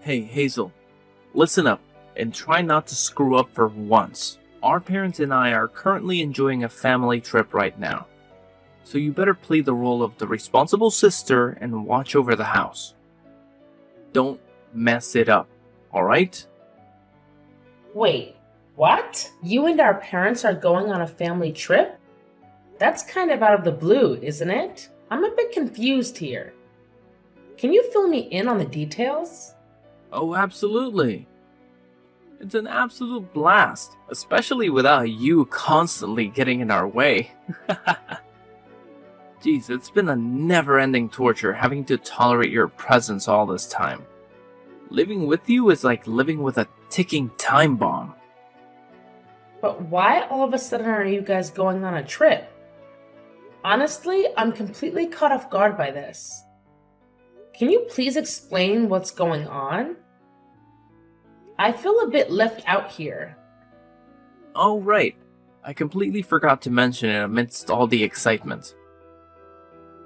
Hey, Hazel, listen up and try not to screw up for once. Our parents and I are currently enjoying a family trip right now, so you better play the role of the responsible sister and watch over the house. Don't mess it up, alright? Wait, what? You and our parents are going on a family trip? That's kind of out of the blue, isn't it? I'm a bit confused here. Can you fill me in on the details? Oh, absolutely. It's an absolute blast, especially without you constantly getting in our way. Jeez, it's been a never-ending torture having to tolerate your presence all this time. Living with you is like living with a ticking time bomb. But why all of a sudden are you guys going on a trip? Honestly, I'm completely caught off guard by this. Can you please explain what's going on? I feel a bit left out here. Oh, right. I completely forgot to mention it amidst all the excitement.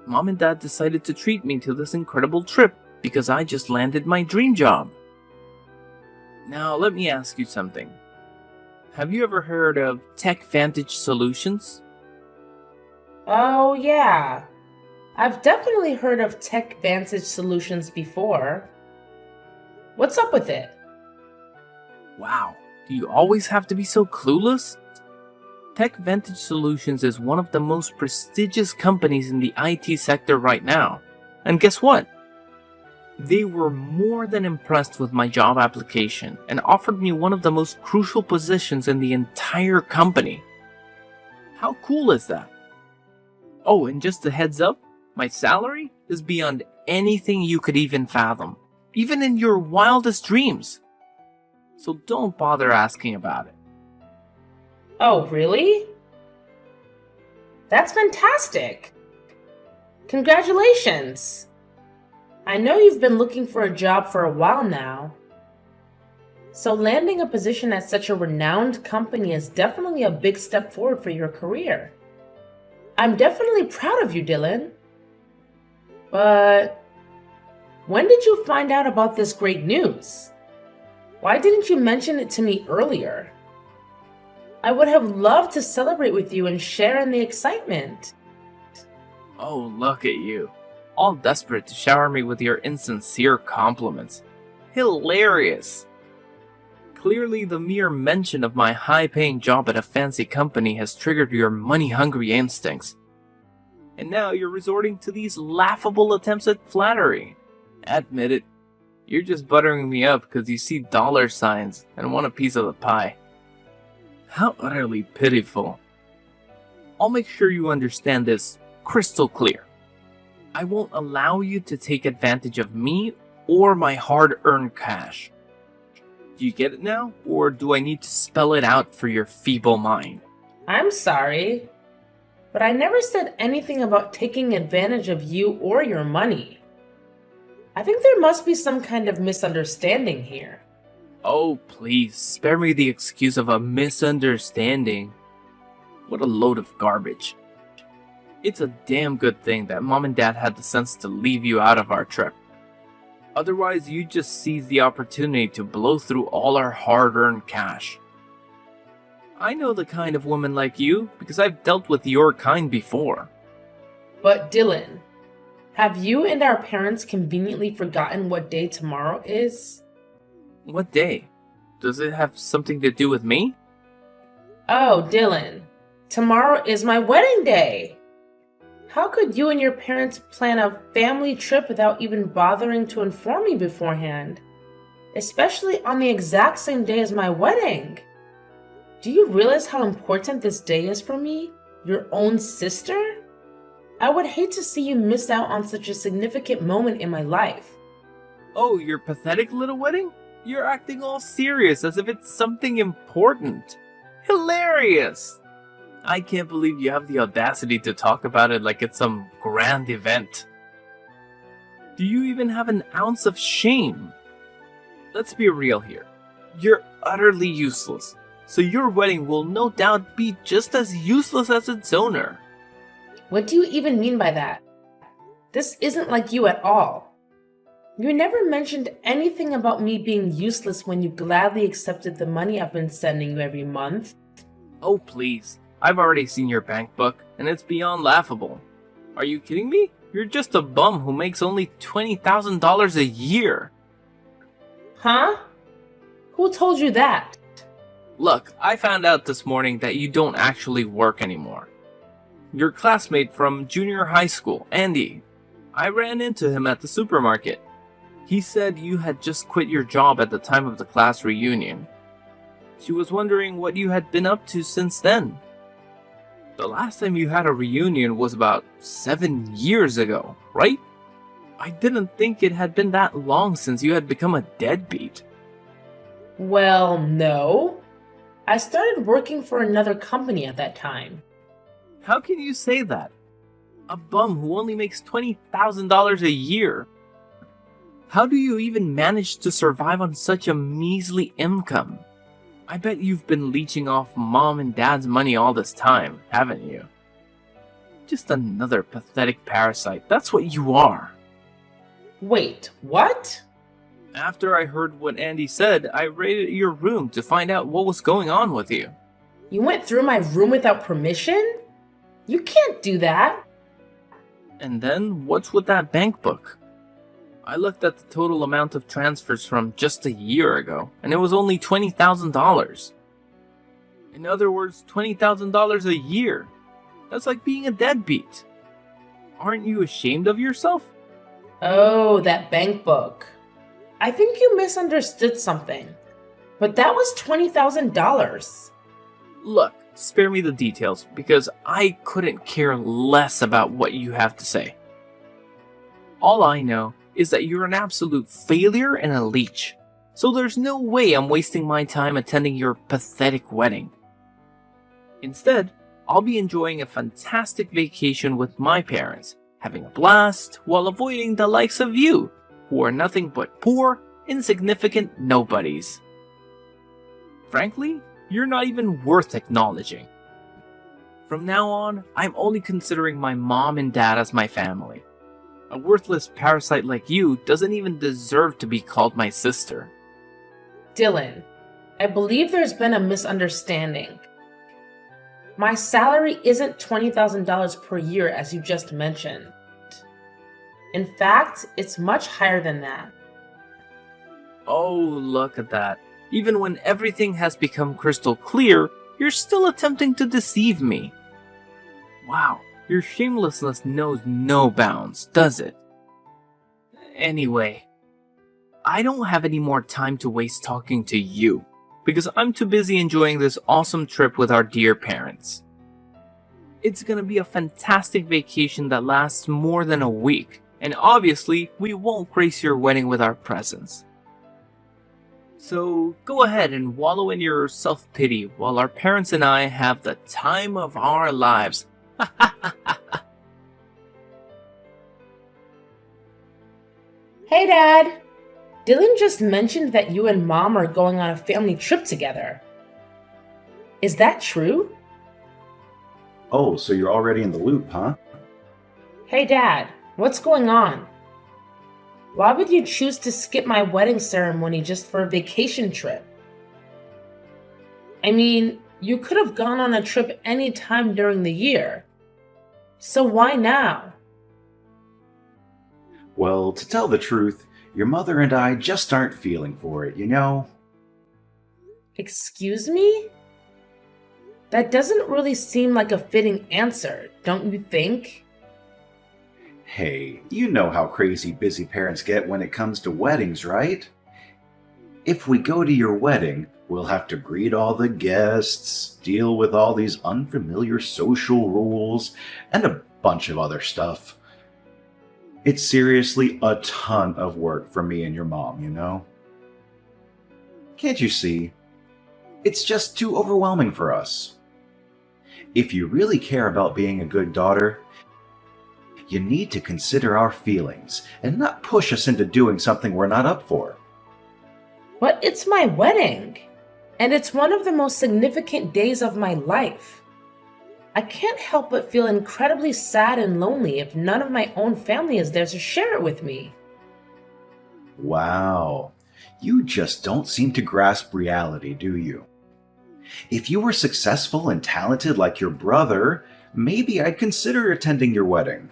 Mom and Dad decided to treat me to this incredible trip because I just landed my dream job. Now, let me ask you something. Have you ever heard of TechVantage Solutions? Oh, yeah. I've definitely heard of TechVantage Solutions before. What's up with it? Wow, do you always have to be so clueless? TechVantage Solutions is one of the most prestigious companies in the IT sector right now. And guess what? They were more than impressed with my job application and offered me one of the most crucial positions in the entire company. How cool is that? Oh, and just a heads up, my salary is beyond anything you could even fathom, even in your wildest dreams. So don't bother asking about it. Oh, really? That's fantastic! Congratulations! I know you've been looking for a job for a while now. So landing a position at such a renowned company is definitely a big step forward for your career. I'm definitely proud of you, Dylan. But when did you find out about this great news? Why didn't you mention it to me earlier? I would have loved to celebrate with you and share in the excitement. Oh, look at you. All desperate to shower me with your insincere compliments. Hilarious! Clearly, the mere mention of my high-paying job at a fancy company has triggered your money-hungry instincts. And now you're resorting to these laughable attempts at flattery. Admit it, you're just buttering me up because you see dollar signs and want a piece of the pie. How utterly pitiful. I'll make sure you understand this crystal clear. I won't allow you to take advantage of me or my hard-earned cash. Do you get it now, or do I need to spell it out for your feeble mind? I'm sorry, but I never said anything about taking advantage of you or your money. I think there must be some kind of misunderstanding here. Oh, please, spare me the excuse of a misunderstanding. What a load of garbage. It's a damn good thing that Mom and Dad had the sense to leave you out of our trip. Otherwise, you'd just seize the opportunity to blow through all our hard-earned cash. I know the kind of woman like you because I've dealt with your kind before. But Dylan, have you and our parents conveniently forgotten what day tomorrow is? What day? Does it have something to do with me? Oh, Dylan, tomorrow is my wedding day! How could you and your parents plan a family trip without even bothering to inform me beforehand? Especially on the exact same day as my wedding! Do you realize how important this day is for me? Your own sister? I would hate to see you miss out on such a significant moment in my life. Oh, your pathetic little wedding? You're acting all serious as if it's something important. Hilarious! I can't believe you have the audacity to talk about it like it's some grand event. Do you even have an ounce of shame? Let's be real here. You're utterly useless, so your wedding will no doubt be just as useless as its owner. What do you even mean by that? This isn't like you at all. You never mentioned anything about me being useless when you gladly accepted the money I've been sending you every month. Oh, please. I've already seen your bank book, and it's beyond laughable. Are you kidding me? You're just a bum who makes only $20,000 a year. Huh? Who told you that? Look, I found out this morning that you don't actually work anymore. Your classmate from junior high school, Andy. I ran into him at the supermarket. He said you had just quit your job at the time of the class reunion. She was wondering what you had been up to since then. The last time you had a reunion was about 7 years ago, right? I didn't think it had been that long since you had become a deadbeat. Well, no. I started working for another company at that time. How can you say that? A bum who only makes $20,000 a year. How do you even manage to survive on such a measly income? I bet you've been leeching off mom and dad's money all this time, haven't you? Just another pathetic parasite, that's what you are. Wait, what? After I heard what Andy said, I raided your room to find out what was going on with you. You went through my room without permission? You can't do that. And then, what's with that bank book? I looked at the total amount of transfers from just a year ago, and it was only $20,000. In other words, $20,000 a year. That's like being a deadbeat. Aren't you ashamed of yourself? Oh, that bank book. I think you misunderstood something. But that was $20,000. Look, spare me the details, because I couldn't care less about what you have to say. All I know is that you're an absolute failure and a leech, so there's no way I'm wasting my time attending your pathetic wedding. Instead, I'll be enjoying a fantastic vacation with my parents, having a blast while avoiding the likes of you, who are nothing but poor, insignificant nobodies. Frankly, you're not even worth acknowledging. From now on, I'm only considering my mom and dad as my family. A worthless parasite like you doesn't even deserve to be called my sister. Dylan, I believe there's been a misunderstanding. My salary isn't $20,000 per year as you just mentioned. In fact, it's much higher than that. Oh, look at that. Even when everything has become crystal clear, you're still attempting to deceive me. Wow, your shamelessness knows no bounds, does it? Anyway, I don't have any more time to waste talking to you, because I'm too busy enjoying this awesome trip with our dear parents. It's gonna be a fantastic vacation that lasts more than a week, and obviously, we won't grace your wedding with our presence. So go ahead and wallow in your self-pity while our parents and I have the time of our lives. Hey, Dad! Dylan just mentioned that you and Mom are going on a family trip together. Is that true? Oh, so you're already in the loop, huh? Hey, Dad, what's going on? Why would you choose to skip my wedding ceremony just for a vacation trip? I mean, you could have gone on a trip any time during the year. So why now? Well, to tell the truth, your mother and I just aren't feeling for it, you know? Excuse me? That doesn't really seem like a fitting answer, don't you think? Hey, you know how crazy busy parents get when it comes to weddings, right? If we go to your wedding, we'll have to greet all the guests, deal with all these unfamiliar social rules, and a bunch of other stuff. It's seriously a ton of work for me and your mom, you know? Can't you see? It's just too overwhelming for us. If you really care about being a good daughter, you need to consider our feelings and not push us into doing something we're not up for. But it's my wedding, and it's one of the most significant days of my life. I can't help but feel incredibly sad and lonely if none of my own family is there to share it with me. Wow. You just don't seem to grasp reality, do you? If you were successful and talented like your brother, maybe I'd consider attending your wedding.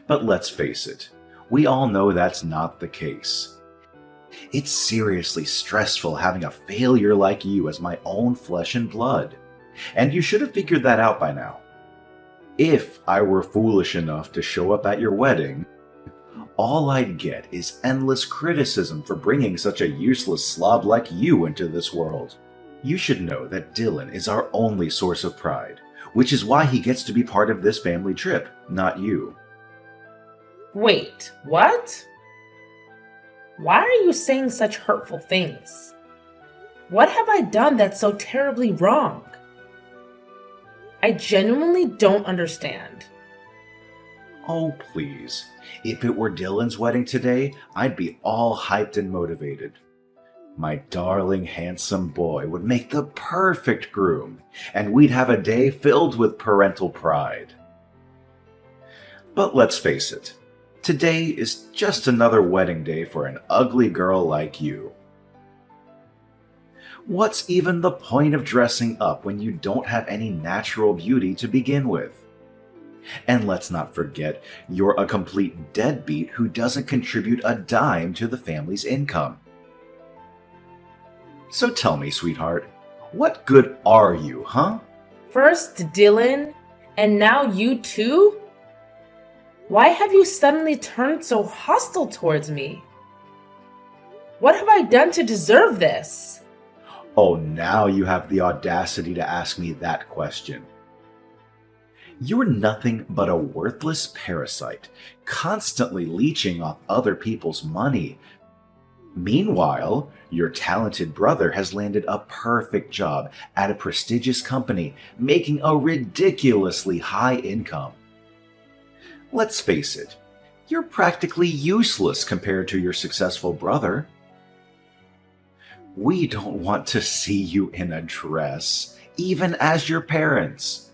But let's face it, we all know that's not the case. It's seriously stressful having a failure like you as my own flesh and blood, and you should have figured that out by now. If I were foolish enough to show up at your wedding, all I'd get is endless criticism for bringing such a useless slob like you into this world. You should know that Dylan is our only source of pride, which is why he gets to be part of this family trip, not you. Wait, what? Why are you saying such hurtful things? What have I done that's so terribly wrong? I genuinely don't understand. Oh, please. If it were Dylan's wedding today, I'd be all hyped and motivated. My darling, handsome boy would make the perfect groom, and we'd have a day filled with parental pride. But let's face it, today is just another wedding day for an ugly girl like you. What's even the point of dressing up when you don't have any natural beauty to begin with? And let's not forget, you're a complete deadbeat who doesn't contribute a dime to the family's income. So tell me, sweetheart, what good are you, huh? First Dylan, and now you too? Why have you suddenly turned so hostile towards me? What have I done to deserve this? Oh, now you have the audacity to ask me that question. You're nothing but a worthless parasite, constantly leeching off other people's money. Meanwhile, your talented brother has landed a perfect job at a prestigious company, making a ridiculously high income. Let's face it, you're practically useless compared to your successful brother. We don't want to see you in a dress, even as your parents.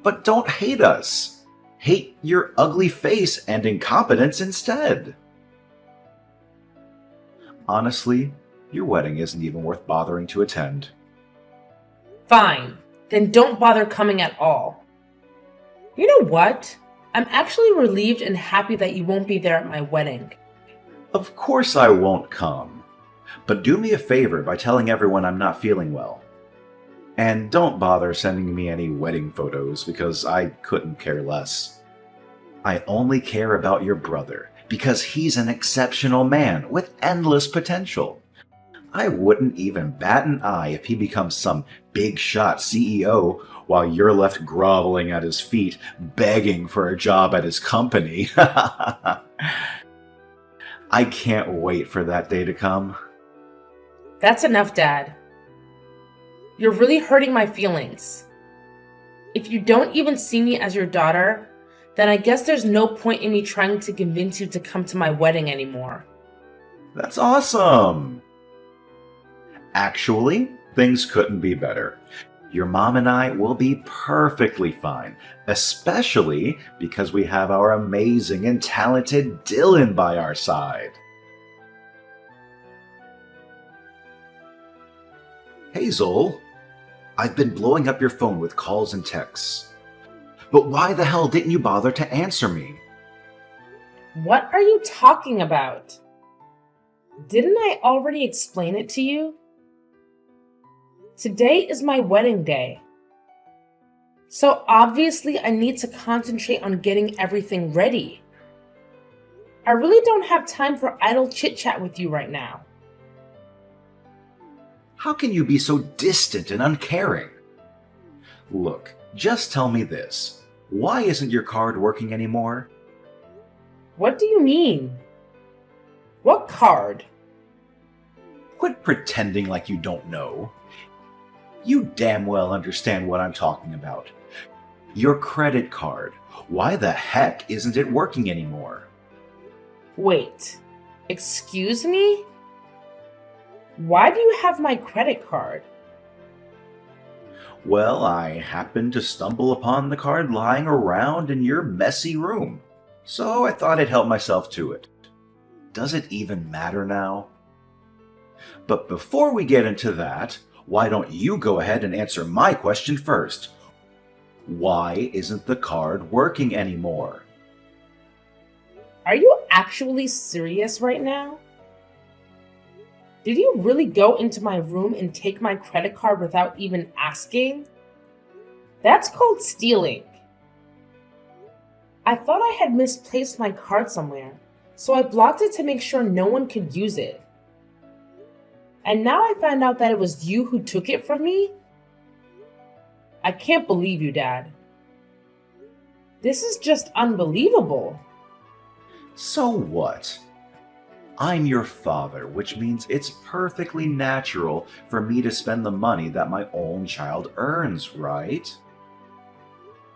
But don't hate us. Hate your ugly face and incompetence instead. Honestly, your wedding isn't even worth bothering to attend. Fine, then don't bother coming at all. You know what? I'm actually relieved and happy that you won't be there at my wedding. Of course I won't come. But do me a favor by telling everyone I'm not feeling well. And don't bother sending me any wedding photos because I couldn't care less. I only care about your brother because he's an exceptional man with endless potential. I wouldn't even bat an eye if he becomes some big shot CEO while you're left groveling at his feet, begging for a job at his company. I can't wait for that day to come. That's enough, Dad. You're really hurting my feelings. If you don't even see me as your daughter, then I guess there's no point in me trying to convince you to come to my wedding anymore. That's awesome! Actually, things couldn't be better. Your mom and I will be perfectly fine, especially because we have our amazing and talented Dylan by our side. Hazel, I've been blowing up your phone with calls and texts. But why the hell didn't you bother to answer me? What are you talking about? Didn't I already explain it to you? Today is my wedding day. So obviously I need to concentrate on getting everything ready. I really don't have time for idle chit-chat with you right now. How can you be so distant and uncaring? Look, just tell me this. Why isn't your card working anymore? What do you mean? What card? Quit pretending like you don't know. You damn well understand what I'm talking about. Your credit card. Why the heck isn't it working anymore? Wait, excuse me? Why do you have my credit card? Well, I happened to stumble upon the card lying around in your messy room, so I thought I'd help myself to it. Does it even matter now? But before we get into that, why don't you go ahead and answer my question first? Why isn't the card working anymore? Are you actually serious right now? Did you really go into my room and take my credit card without even asking? That's called stealing. I thought I had misplaced my card somewhere, so I blocked it to make sure no one could use it. And now I found out that it was you who took it from me? I can't believe you, Dad. This is just unbelievable. So what? I'm your father, which means it's perfectly natural for me to spend the money that my own child earns, right?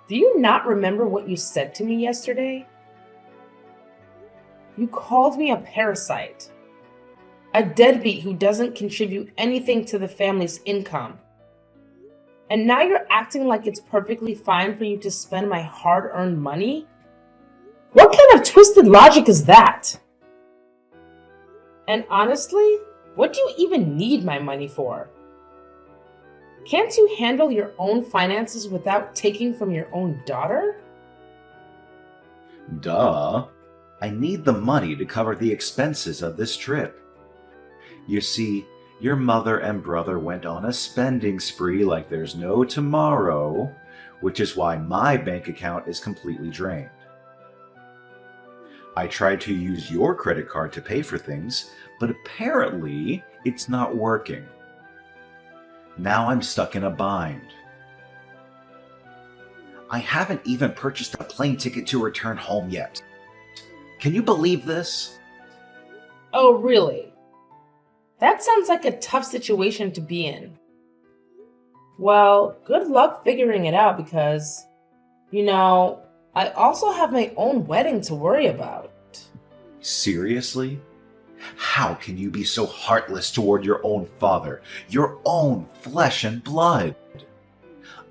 Do you not remember what you said to me yesterday? You called me a parasite, a deadbeat who doesn't contribute anything to the family's income. And now you're acting like it's perfectly fine for you to spend my hard-earned money? What kind of twisted logic is that? And honestly, what do you even need my money for? Can't you handle your own finances without taking from your own daughter? Duh. I need the money to cover the expenses of this trip. You see, your mother and brother went on a spending spree like there's no tomorrow, which is why my bank account is completely drained. I tried to use your credit card to pay for things, but apparently it's not working. Now I'm stuck in a bind. I haven't even purchased a plane ticket to return home yet. Can you believe this? Oh, really? That sounds like a tough situation to be in. Well, good luck figuring it out because, I also have my own wedding to worry about. Seriously? How can you be so heartless toward your own father, your own flesh and blood?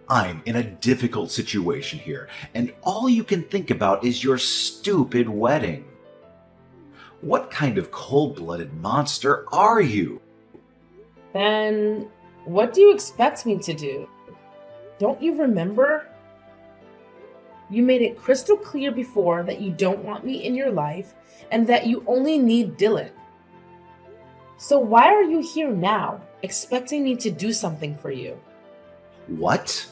I'm in a difficult situation here, and all you can think about is your stupid wedding. What kind of cold-blooded monster are you? Then, what do you expect me to do? Don't you remember? You made it crystal clear before that you don't want me in your life and that you only need Dylan. So why are you here now, expecting me to do something for you? What?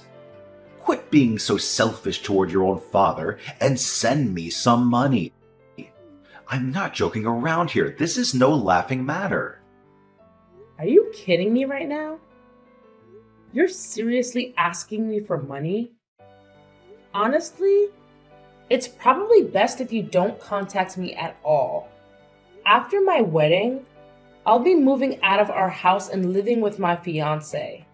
Quit being so selfish toward your own father and send me some money. I'm not joking around here. This is no laughing matter. Are you kidding me right now? You're seriously asking me for money? Honestly, it's probably best if you don't contact me at all. After my wedding, I'll be moving out of our house and living with my fiance.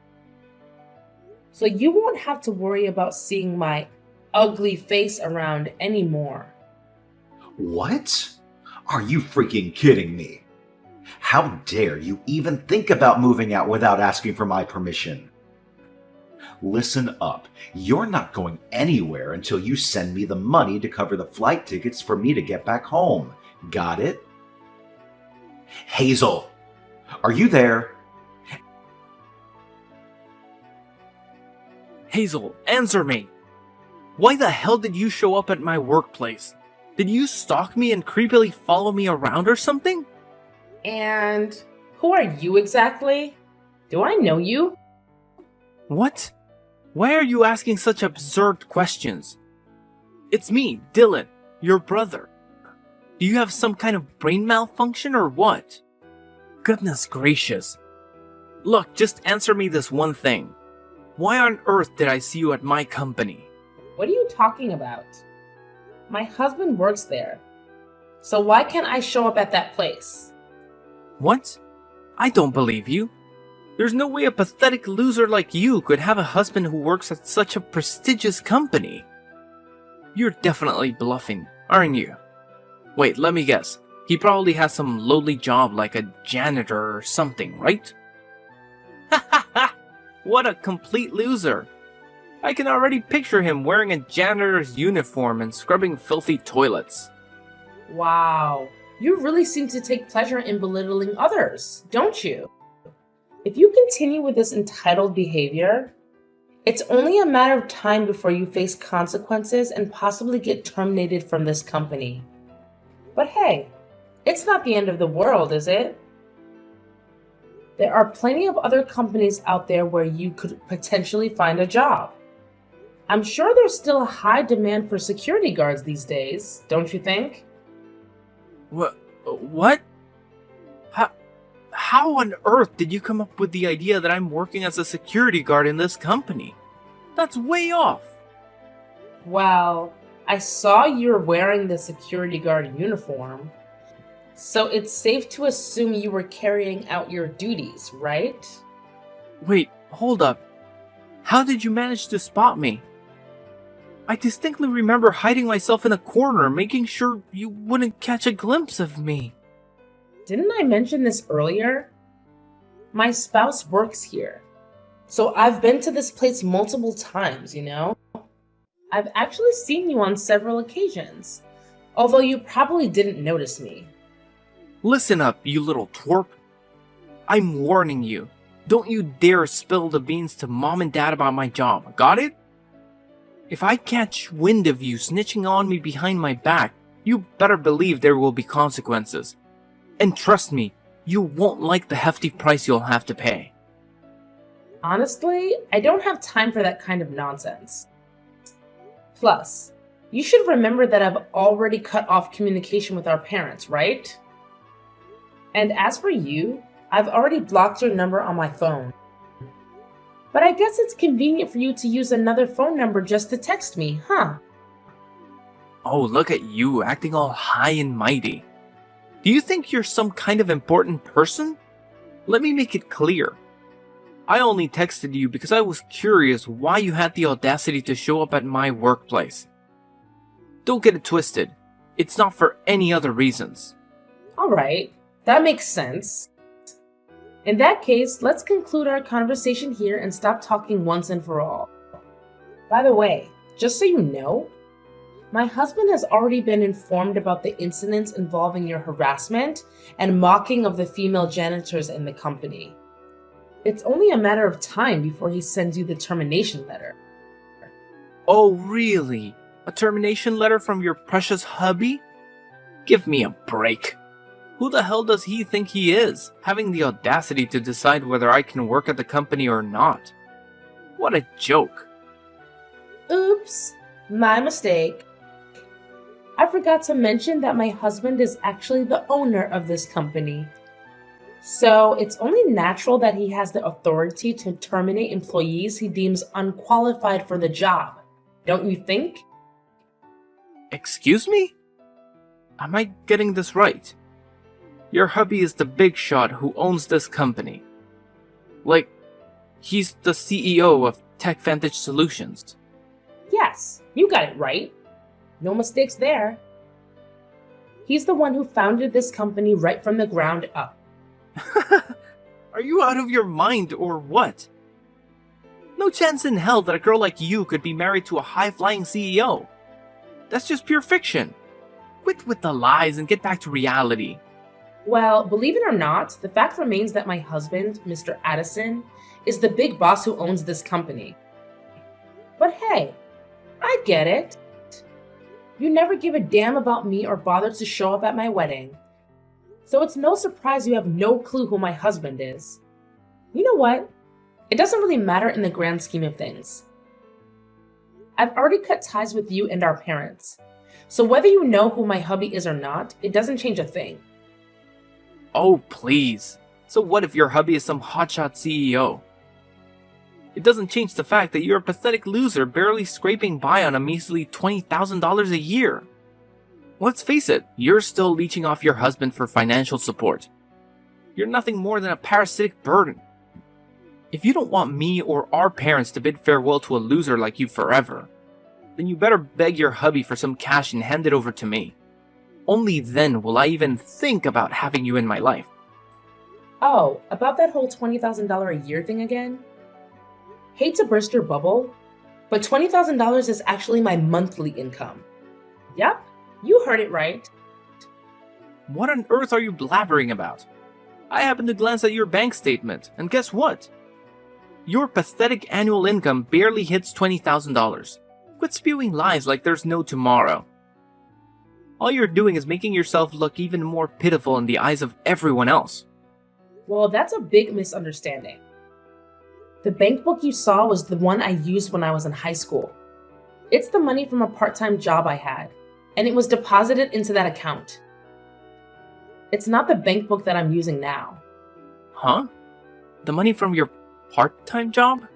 So you won't have to worry about seeing my ugly face around anymore. What? Are you freaking kidding me? How dare you even think about moving out without asking for my permission? Listen up. You're not going anywhere until you send me the money to cover the flight tickets for me to get back home. Got it? Hazel, are you there? Hazel, answer me! Why the hell did you show up at my workplace? Did you stalk me and creepily follow me around or something? And who are you exactly? Do I know you? What? Why are you asking such absurd questions? It's me, Dylan, your brother. Do you have some kind of brain malfunction or what? Goodness gracious. Look, just answer me this one thing. Why on earth did I see you at my company? What are you talking about? My husband works there. So why can't I show up at that place? What? I don't believe you. There's no way a pathetic loser like you could have a husband who works at such a prestigious company. You're definitely bluffing, aren't you? Wait, let me guess. He probably has some lowly job like a janitor or something, right? Ha ha ha! What a complete loser! I can already picture him wearing a janitor's uniform and scrubbing filthy toilets. Wow, You really seem to take pleasure in belittling others, don't you? If you continue with this entitled behavior, it's only a matter of time before you face consequences and possibly get terminated from this company. But hey, it's not the end of the world, is it? There are plenty of other companies out there where you could potentially find a job. I'm sure there's still a high demand for security guards these days, don't you think? What? How on earth did you come up with the idea that I'm working as a security guard in this company? That's way off. Well, I saw you're wearing the security guard uniform, so it's safe to assume you were carrying out your duties, right? Wait, hold up. How did you manage to spot me? I distinctly remember hiding myself in a corner, making sure you wouldn't catch a glimpse of me. Didn't I mention this earlier? My spouse works here, so I've been to this place multiple times, you know? I've actually seen you on several occasions, although you probably didn't notice me. Listen up, you little twerp. I'm warning you. Don't you dare spill the beans to mom and dad about my job, got it? If I catch wind of you snitching on me behind my back, you better believe there will be consequences. And trust me, you won't like the hefty price you'll have to pay. Honestly, I don't have time for that kind of nonsense. Plus, you should remember that I've already cut off communication with our parents, right? And as for you, I've already blocked your number on my phone. But I guess it's convenient for you to use another phone number just to text me, huh? Oh, look at you, acting all high and mighty. Do you think you're some kind of important person? Let me make it clear. I only texted you because I was curious why you had the audacity to show up at my workplace. Don't get it twisted. It's not for any other reasons. Alright, that makes sense. In that case, let's conclude our conversation here and stop talking once and for all. By the way, just so you know, my husband has already been informed about the incidents involving your harassment and mocking of the female janitors in the company. It's only a matter of time before he sends you the termination letter. Oh, really? A termination letter from your precious hubby? Give me a break. Who the hell does he think he is, having the audacity to decide whether I can work at the company or not? What a joke. Oops, my mistake. I forgot to mention that my husband is actually the owner of this company. So it's only natural that he has the authority to terminate employees he deems unqualified for the job. Don't you think? Excuse me? Am I getting this right? Your hubby is the big shot who owns this company. Like, he's the CEO of TechVantage Solutions. Yes, you got it right. No mistakes there. He's the one who founded this company right from the ground up. Are you out of your mind or what? No chance in hell that a girl like you could be married to a high-flying CEO. That's just pure fiction. Quit with the lies and get back to reality. Well, believe it or not, the fact remains that my husband, Mr. Addison, is the big boss who owns this company. But hey, I get it. You never give a damn about me or bother to show up at my wedding. So it's no surprise you have no clue who my husband is. You know what? It doesn't really matter in the grand scheme of things. I've already cut ties with you and our parents. So whether you know who my hubby is or not, it doesn't change a thing. Oh, please. So what if your hubby is some hotshot CEO? It doesn't change the fact that you're a pathetic loser barely scraping by on a measly $20,000 a year. Let's face it, you're still leeching off your husband for financial support. You're nothing more than a parasitic burden. If you don't want me or our parents to bid farewell to a loser like you forever, then you better beg your hubby for some cash and hand it over to me. Only then will I even think about having you in my life. Oh, about that whole $20,000 a year thing again? Hate to burst your bubble, but $20,000 is actually my monthly income. Yep, you heard it right. What on earth are you blabbering about? I happened to glance at your bank statement, and guess what? Your pathetic annual income barely hits $20,000. Quit spewing lies like there's no tomorrow. All you're doing is making yourself look even more pitiful in the eyes of everyone else. Well, that's a big misunderstanding. The bank book you saw was the one I used when I was in high school. It's the money from a part-time job I had, and it was deposited into that account. It's not the bank book that I'm using now. Huh? The money from your part-time job?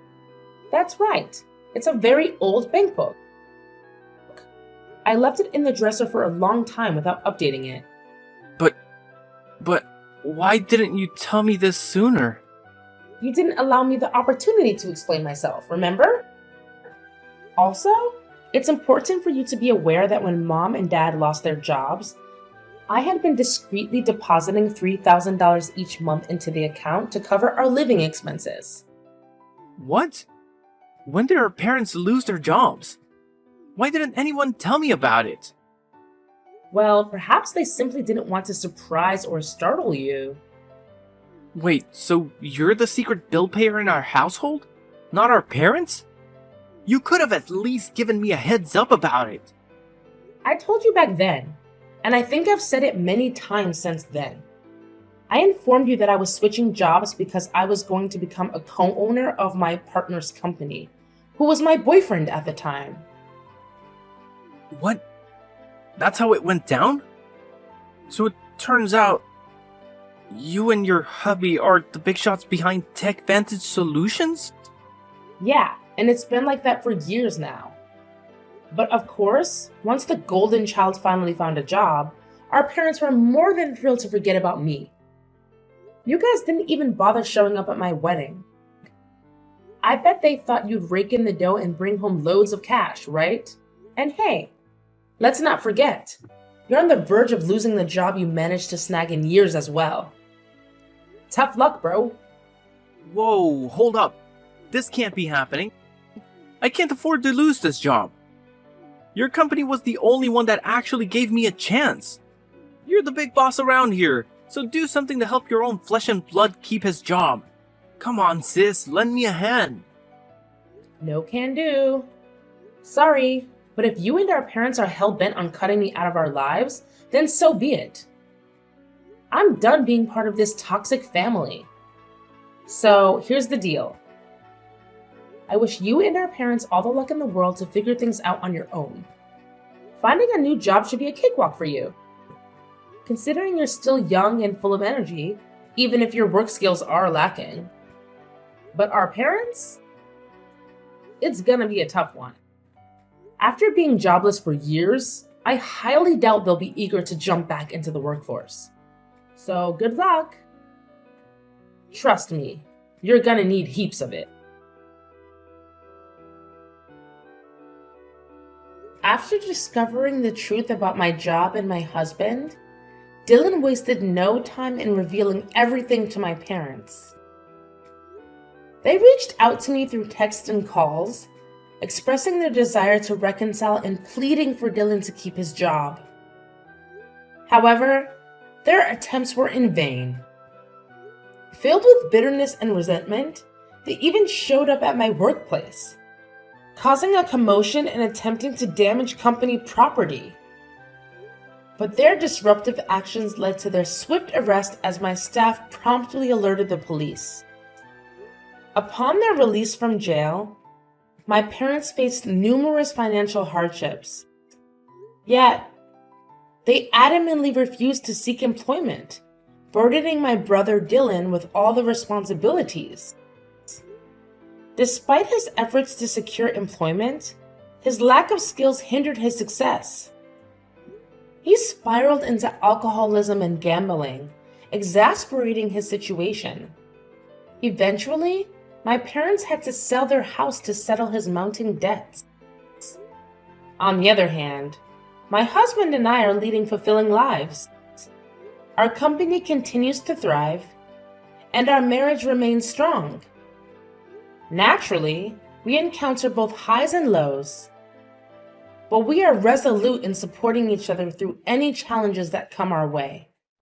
That's right. It's a very old bank book. I left it in the dresser for a long time without updating it. But why didn't you tell me this sooner? You didn't allow me the opportunity to explain myself, remember? Also, it's important for you to be aware that when Mom and Dad lost their jobs, I had been discreetly depositing $3,000 each month into the account to cover our living expenses. What? When did our parents lose their jobs? Why didn't anyone tell me about it? Well, perhaps they simply didn't want to surprise or startle you. Wait, so you're the secret bill payer in our household? Not our parents? You could have at least given me a heads up about it. I told you back then, and I think I've said it many times since then. I informed you that I was switching jobs because I was going to become a co-owner of my partner's company, who was my boyfriend at the time. What? That's how it went down? So it turns out you and your hubby are the big shots behind Tech Vantage Solutions? Yeah, and it's been like that for years now. But of course, once the golden child finally found a job, our parents were more than thrilled to forget about me. You guys didn't even bother showing up at my wedding. I bet they thought you'd rake in the dough and bring home loads of cash, right? And hey, let's not forget, you're on the verge of losing the job you managed to snag in years as well. Tough luck, bro. Whoa, hold up. This can't be happening. I can't afford to lose this job. Your company was the only one that actually gave me a chance. You're the big boss around here, so do something to help your own flesh and blood keep his job. Come on, sis, lend me a hand. No can do. Sorry, but if you and our parents are hell-bent on cutting me out of our lives, then so be it. I'm done being part of this toxic family. So here's the deal. I wish you and our parents all the luck in the world to figure things out on your own. Finding a new job should be a cakewalk for you. Considering you're still young and full of energy, even if your work skills are lacking. But our parents? It's gonna be a tough one. After being jobless for years, I highly doubt they'll be eager to jump back into the workforce. So good luck. Trust me, you're gonna need heaps of it. After discovering the truth about my job and my husband, Dylan wasted no time in revealing everything to my parents. They reached out to me through text and calls, expressing their desire to reconcile and pleading for Dylan to keep his job. However, their attempts were in vain. Filled with bitterness and resentment, they even showed up at my workplace, causing a commotion and attempting to damage company property. But their disruptive actions led to their swift arrest as my staff promptly alerted the police. Upon their release from jail, my parents faced numerous financial hardships. Yet, they adamantly refused to seek employment, burdening my brother Dylan with all the responsibilities. Despite his efforts to secure employment, his lack of skills hindered his success. He spiraled into alcoholism and gambling, exasperating his situation. Eventually, my parents had to sell their house to settle his mounting debts. On the other hand, my husband and I are leading fulfilling lives. Our company continues to thrive, and our marriage remains strong. Naturally, we encounter both highs and lows, but we are resolute in supporting each other through any challenges that come our way.